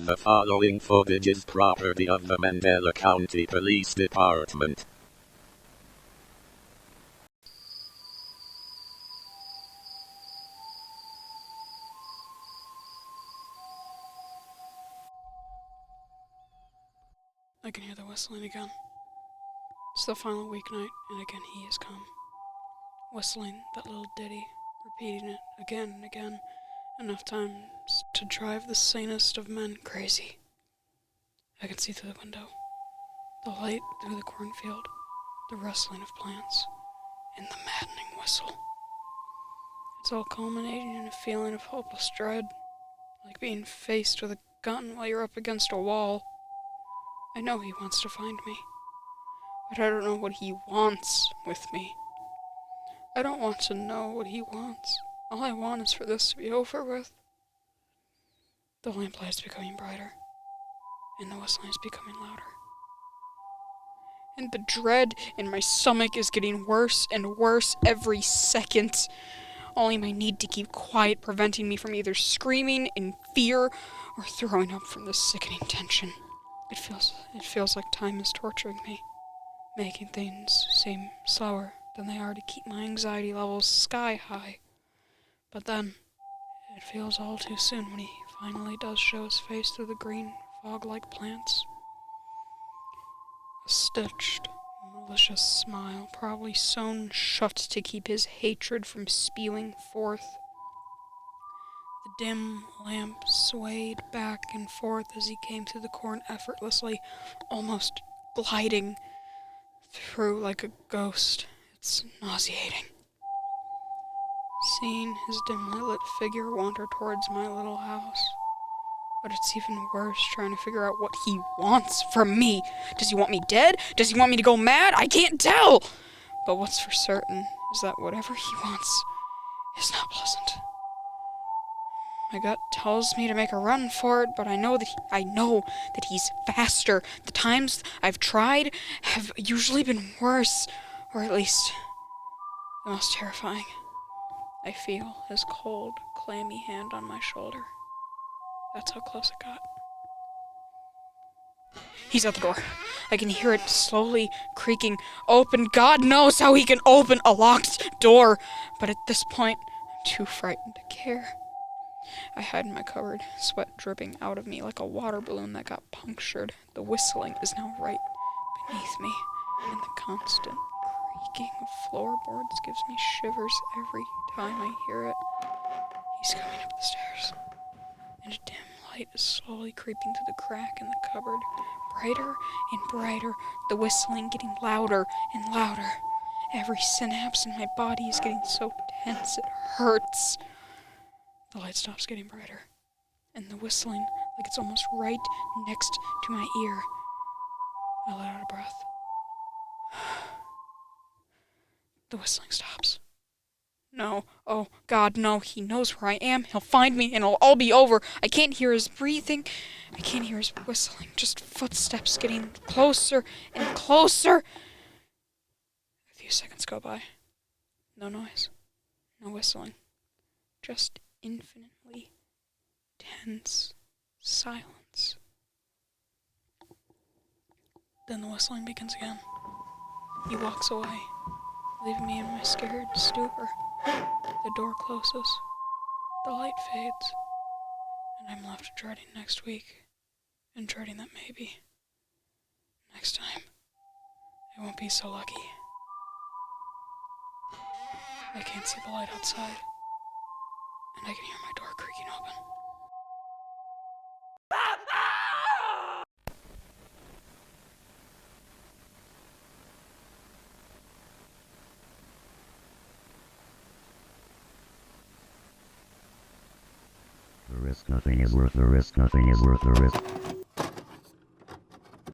The following footage is property of the Mandela County Police Department. I can hear the whistling again. It's the final weeknight, and again he has come. Whistling that little ditty, repeating it again and again, enough times to drive the sanest of men crazy. I can see through the window, the light through the cornfield, the rustling of plants, and the maddening whistle. It's all culminating in a feeling of hopeless dread, like being faced with a gun while you're up against a wall. I know he wants to find me, but I don't know what he wants with me. I don't want to know what he wants. All I want is for this to be over with. The lamplight is becoming brighter, and the whistling is becoming louder. And the dread in my stomach is getting worse and worse every second. Only my need to keep quiet preventing me from either screaming in fear or throwing up from the sickening tension. It feels like time is torturing me, making things seem slower than they are to keep my anxiety levels sky high. But then, it feels all too soon when he finally does show his face through the green, fog-like plants. A stitched, malicious smile, probably sewn shut to keep his hatred from spewing forth. The dim lamp swayed back and forth as he came through the corn effortlessly, almost gliding through like a ghost. It's nauseating. Seeing his dimly lit figure wander towards my little house. But it's even worse trying to figure out what he wants from me. Does he want me dead? Does he want me to go mad? I can't tell! But what's for certain is that whatever he wants is not pleasant. My gut tells me to make a run for it, but I know that he's faster. The times I've tried have usually been worse, or at least the most terrifying. I feel his cold, clammy hand on my shoulder. That's how close it got. He's at the door. I can hear it slowly creaking open. God knows how he can open a locked door, but at this point, I'm too frightened to care. I hide in my cupboard, sweat dripping out of me like a water balloon that got punctured. The whistling is now right beneath me, and the constant creaking of floorboards gives me shivers every time I hear it. He's coming up the stairs, and a dim light is slowly creeping through the crack in the cupboard. Brighter and brighter, the whistling getting louder and louder. Every synapse in my body is getting so tense it hurts. The light stops getting brighter, and the whistling, like it's almost right next to my ear. I let out a breath. The whistling stops. No, oh God, no, he knows where I am. He'll find me and it'll all be over. I can't hear his breathing. I can't hear his whistling. Just footsteps getting closer and closer. A few seconds go by. No noise. No whistling. Just infinitely tense silence. Then the whistling begins again. He walks away, leaving me in my scared stupor. The door closes, the light fades, and I'm left dreading next week, and dreading that maybe, next time, I won't be so lucky. I can't see the light outside, and I can hear my door creaking open. The risk, nothing is worth the risk, nothing is worth the risk.